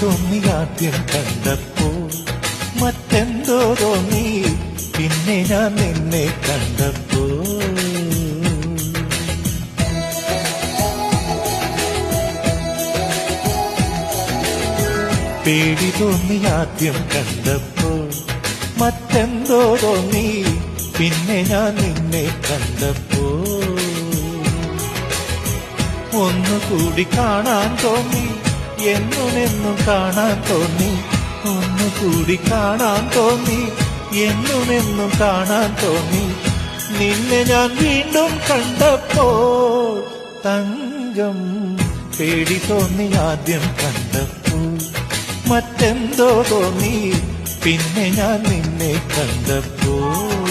തോന്നി ആദ്യം കണ്ടപ്പോൾ മറ്റെന്തോ തോന്നി പിന്നെ ഞാൻ നിന്നെ കണ്ടപ്പോൾ പേടി തോന്നി ആദ്യം കണ്ടപ്പോൾ മറ്റെന്തോ തോന്നി പിന്നെ ഞാൻ നിന്നെ കണ്ടപ്പോൾ ഒന്നുകൂടി കാണാൻ തോന്നി എന്നും കാണാൻ തോന്നി ഒന്നുകൂടി കാണാൻ തോന്നി എന്നും കാണാൻ തോന്നി നിന്നെ ഞാൻ വീണ്ടും കണ്ടപ്പോൾ തങ്കം പേടി തോന്നി ആദ്യം കണ്ടപ്പോൾ മറ്റെന്തോ തോന്നി പിന്നെ ഞാൻ നിന്നെ കണ്ടപ്പോൾ